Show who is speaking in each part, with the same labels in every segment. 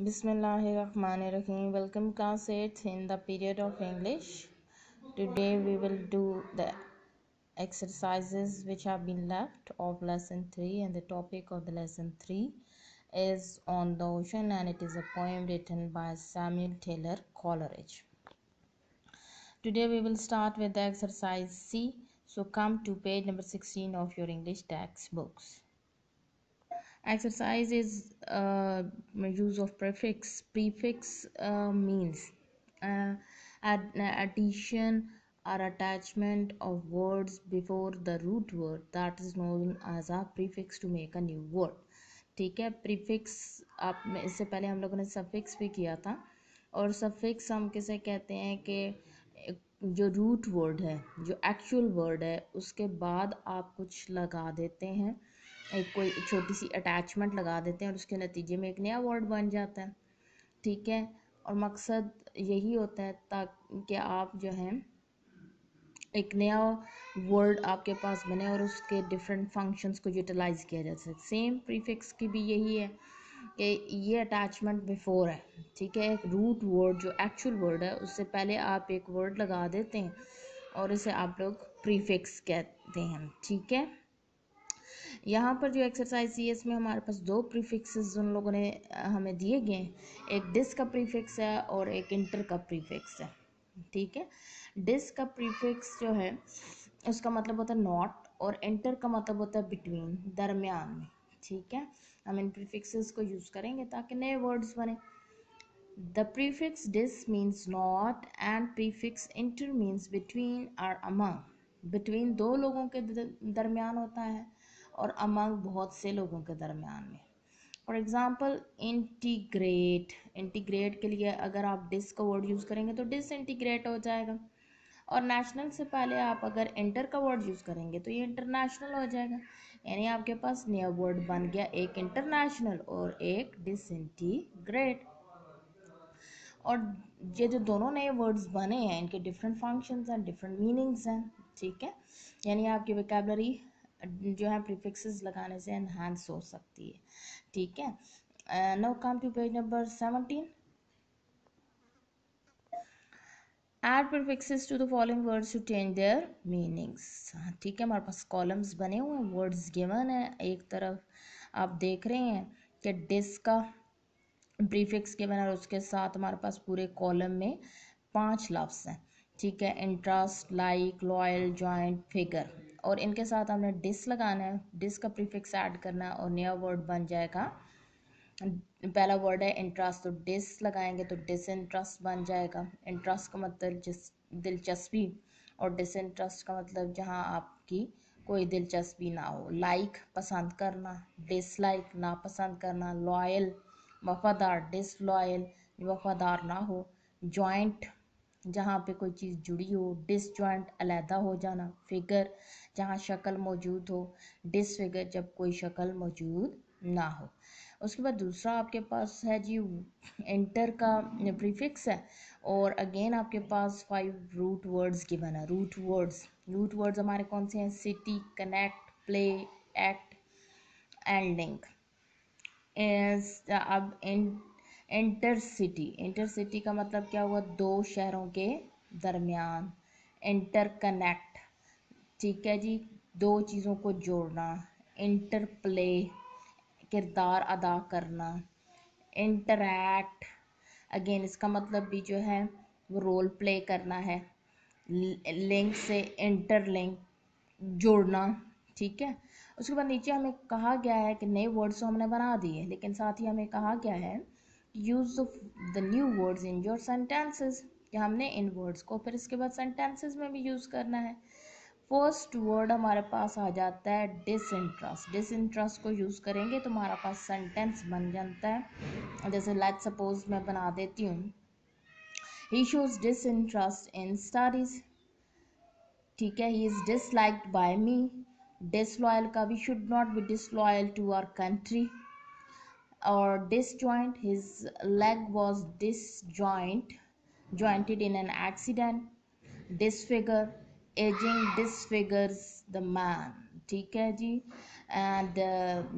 Speaker 1: Bismillahirrahmanirrahim. Welcome class 8 in the period of English. Today we will do the exercises which have been left of lesson 3, and the topic of the lesson 3 is On the Ocean, and it is a poem written by Samuel Taylor Coleridge. Today we will start with the exercise C. So come to page number 16 of your English textbooks. Exercise is use of prefix means uh, addition or attachment of words before the root word, that is known as a prefix to make a new word. ठीक है, prefix आप इससे पहले हम लोगों ने suffix भी किया था, और सफिक्स हम किसे कहते हैं कि जो रूट वर्ड है, जो एक्चुअल वर्ड है, उसके बाद आप कुछ लगा देते हैं, एक कोई छोटी सी अटैचमेंट लगा देते हैं और उसके नतीजे में एक नया वर्ड बन जाता है। ठीक है, और मकसद यही होता है ताकि आप जो है एक नया वर्ड आपके पास बने और उसके डिफरेंट फंक्शंस को यूटिलाइज किया जा सके। सेम प्रीफिक्स की भी यही है कि ये अटैचमेंट बिफोर है। ठीक है, एक रूट वर्ड जो एक्चुअल वर्ड है उससे पहले आप एक वर्ड लगा देते हैं और इसे आप लोग प्रीफिक्स कहते हैं। ठीक है, यहाँ पर जो एक्सरसाइज है इसमें हमारे पास दो प्रीफिक्सेस उन लोगों ने हमें दिए गए हैं, एक डिस का प्रीफिक्स है और एक इंटर का प्रीफिक्स है। ठीक है, डिस का प्रीफिक्स जो है उसका मतलब होता है नॉट, और इंटर का मतलब होता है बिटवीन, दरमियान में। ठीक है, हम इन प्रीफिक्सेस को यूज़ करेंगे ताकि नए वर्ड्स बने। The prefix dis means not and prefix inter means between or among. Between दो लोगों के दरमियान होता है और among बहुत से लोगों के दरमियान में। फॉर एग्ज़ाम्पल इंटीग्रेट, इंटीग्रेट के लिए अगर आप डिस का वर्ड यूज़ करेंगे तो डिस इंटीग्रेट हो जाएगा, और नेशनल से पहले आप अगर इंटर का वर्ड यूज़ करेंगे तो ये इंटरनेशनल हो जाएगा। यानी आपके पास नया वर्ड बन गया, एक इंटरनेशनल और एक डिसइंटीग्रेट। और ये जो दोनों नए वर्ड्स बने हैं इनके डिफरेंट फंक्शंस हैं, डिफरेंट मीनिंग्स हैं। ठीक है, यानी आपकी वोकैबुलरी जो है प्रीफिक्सेस लगाने से एनहांस हो सकती है। ठीक है, now come to page number 17। Add prefixes to the following words to change their meanings। ठीक है, हमारे पास कॉलम्स बने हुए हैं, वर्ड्स गिवन है, एक तरफ आप देख रहे हैं कि डिस का प्रीफिक्स गिवन है और उसके साथ हमारे पास पूरे कॉलम में 5 लफ्ज़ हैं। ठीक है, interest, like, loyal, joint, figure, और इनके साथ हमने डिस लगाना है, डिस का प्रीफिक्स ऐड करना है और नया वर्ड बन जाएगा। पहला वर्ड है इंटरेस्ट, तो डिस लगाएंगे तो डिसइंटरेस्ट बन जाएगा। इंटरेस्ट का मतलब जिस दिलचस्पी, और डिसइंटरेस्ट का मतलब जहाँ आपकी कोई दिलचस्पी ना हो। लाइक पसंद करना, डिसलाइक नापसंद करना। लॉयल वफादार, डिसलॉयल वफादार ना हो। जॉइंट जहाँ पे कोई चीज़ जुड़ी हो, डिसजॉइंट अलहदा हो जाना। फिगर जहाँ शक्ल मौजूद हो, डिसफिगर जब कोई शक्ल मौजूद ना हो। उसके बाद दूसरा आपके पास है जी एंटर का प्रीफिक्स है, और अगेन आपके पास 5 रूट वर्ड्स गिवन है। रूट वर्ड्स हमारे कौन से हैं? City, connect, play, act and link. अब इंटर सिटी का मतलब क्या हुआ? दो शहरों के दरमियान। इंटर कनेक्ट, ठीक है जी, दो चीज़ों को जोड़ना। इंटर प्ले, किरदार अदा करना। इंटरैक्ट, अगेन इसका मतलब भी जो है वो रोल प्ले करना है। लिंक से इंटरलिंक, जोड़ना। ठीक है, उसके बाद नीचे हमें कहा गया है कि नए वर्ड्स तो हमने बना दिए, लेकिन साथ ही हमें कहा गया है use of the new words in your sentences, कि हमने इन वर्ड्स को फिर इसके बाद सेंटेंसेस में भी यूज़ करना है। फर्स्ट वर्ड हमारे पास आ जाता है डिसइंटरेस्ट। डिसइंटरेस्ट को यूज़ करेंगे तो हमारा पास सेंटेंस बन जाता है। जैसे लेट्स सपोज मैं बना देती हूँ, he shows disinterest in studies. ठीक है, he is disliked by me. Disloyal का we should not be disloyal to our country. और disjoint, his leg was jointed in an accident. Disfigure, aging disfigures the man। ठीक है जी, and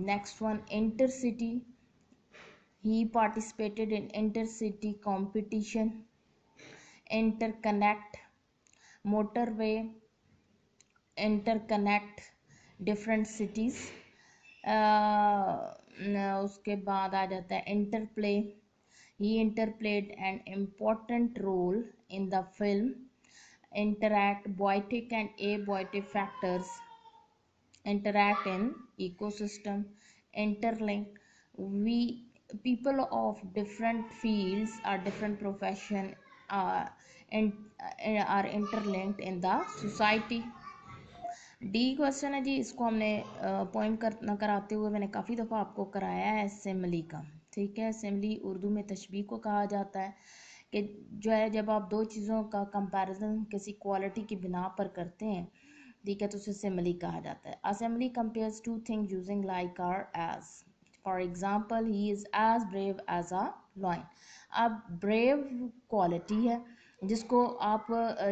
Speaker 1: next one intercity, He participated in intercity competition, interconnect, motorway, interconnect different cities. उसके बाद आ जाता है interplay. He interplayed an important role in the film. Interact, biotic and abiotic factors interact in ecosystem. Interlink, we people of different fields or different profession are, in, are interlinked in the society. D question है जी, इसको हमने point कराते हुए मैंने काफ़ी दफ़ा आपको कराया है सिमली का। ठीक है, सिमली उर्दू में तशबीह को कहा जाता है कि जो है जब आप दो चीज़ों का कंपैरिजन किसी क्वालिटी की बिना पर करते हैं, ठीक है, तो उसे सिमली कहा जाता है। A simile compares two things using like or as. For example, he is as brave as a lion. अब ब्रेव क्वालिटी है जिसको आप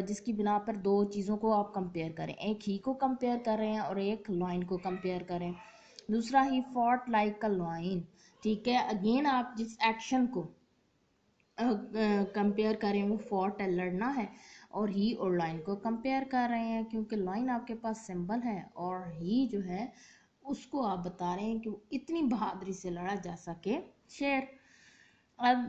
Speaker 1: जिसकी बिना पर दो चीज़ों को आप कंपेयर करें, एक ही को कंपेयर कर रहे हैं और एक लॉइन को कंपेयर करें। दूसरा, he fought like a lion. ठीक है, अगेन आप जिस एक्शन को कंपेयर करें वो फॉट है, लड़ना है, और ही और लाइन को कंपेयर कर रहे हैं क्योंकि लाइन आपके पास सिंबल है और ही जो है उसको आप बता रहे हैं कि वो इतनी बहादुरी से लड़ा जा सके शेर।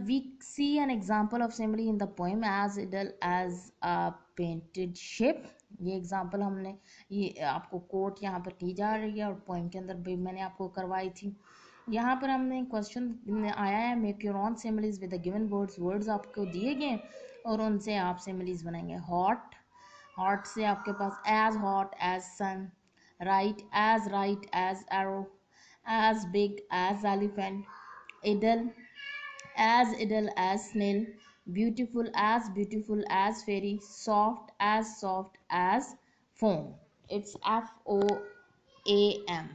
Speaker 1: We see an example of simile in the poem as idle as a painted ship. ये एग्जाम्पल हमने ये आपको कोट यहाँ पर की जा रही है और पोइम के अंदर भी मैंने आपको करवाई थी। यहाँ पर हमने क्वेश्चन आया है, make your on similes with the given words. Words आपको दिए गए और उनसे आप सिमिलीज बनाएंगे। हॉट, हॉट से आपके पास as hot as sun. Right as arrow. As big as elephant. idle as snail. Beautiful as fairy. Soft as foam. It's FOAM,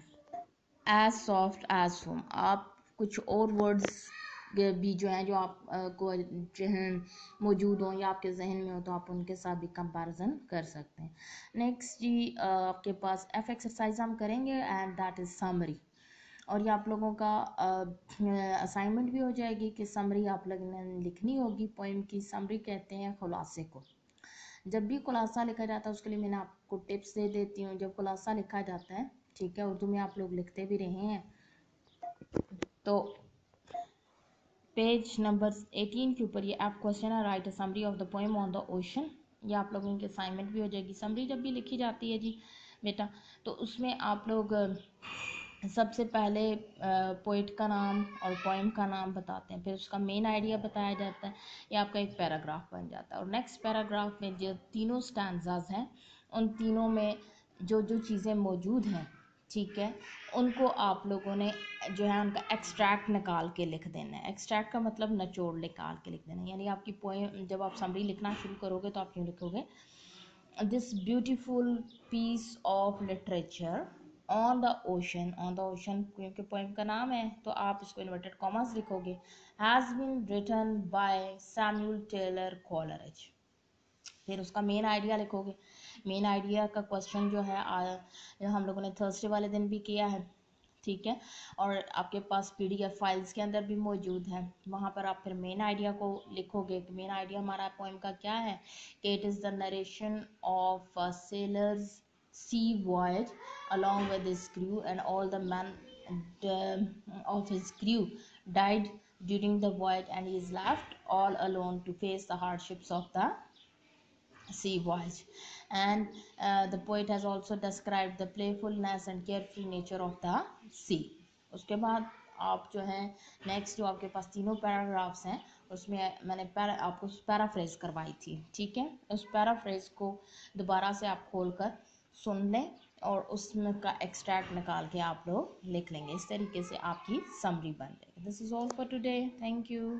Speaker 1: as soft as foam. आप कुछ और वर्ड्स भी जो हैं जो आप को मौजूद हों या आपके जहन में हो तो आप उनके साथ भी कंपैरिजन कर सकते हैं। नेक्स्ट जी आपके पास एफ एक्सरसाइज हम करेंगे एंड दैट इज समरी, और ये आप लोगों का असाइनमेंट भी हो जाएगी कि समरी आप लोगों ने लिखनी होगी। पोइम की समरी कहते हैं खुलासे को। जब भी खुलासा लिखा जाता है उसके लिए मैंने आपको टिप्स दे देती हूँ। जब खुलासा लिखा जाता है, ठीक है, उर्दू में आप लोग लिखते भी रहे हैं, तो पेज नंबर 18 के ऊपर ये आप क्वेश्चन है, right a summary of the poem on the ocean. ये आप लोगों की असाइनमेंट भी हो जाएगी। समरी जब भी लिखी जाती है जी बेटा, तो उसमें आप लोग सबसे पहले पोइट का नाम और पोएम का नाम बताते हैं, फिर उसका मेन आइडिया बताया जाता है, ये आपका एक पैराग्राफ बन जाता है। और नेक्स्ट पैराग्राफ में जो तीनों स्टैंजाज हैं उन तीनों में जो जो चीज़ें मौजूद हैं, ठीक है, उनको आप लोगों ने जो है उनका एक्सट्रैक्ट निकाल के लिख देना है। एक्सट्रैक्ट का मतलब निचोड़ निकाल के लिख देना है। यानी आपकी पोएम जब आप समरी लिखना शुरू करोगे तो आप यूँ लिखोगे, this beautiful piece of literature on the ocean. On the ocean क्योंकि पोएम का नाम है तो आप इसको इन्वर्टेड कॉमर्स लिखोगे। Has been written by Samuel Taylor Coleridge. फिर उसका मेन आइडिया लिखोगे। मेन आइडिया का क्वेश्चन जो है हम लोगों ने थर्सडे वाले दिन भी किया है, ठीक है, और आपके पास पीडीएफ फाइल्स के अंदर भी मौजूद है। वहाँ पर आप फिर मेन आइडिया को लिखोगे कि मेन आइडिया हमारा पोएम का क्या है कि it is the narration of sailors sea voyage along with his crew, and all the men of his crew died during the voyage and he is left all alone to face the hardships of the sea voyage. And the poet has also described the playfulness and carefree nature of the sea. उसके बाद आप जो है next जो आपके पास तीनों paragraphs हैं उसमें मैंने आपको पैराफ्रेज करवाई थी, ठीक है। उस पैराफ्रेज को दोबारा से आप खोल कर सुन लें और उसमें का एक्सट्रैक्ट निकाल के आप लोग लिख लेंगे। इस तरीके से आपकी समरी बन जाएगी। This is all for today, thank you.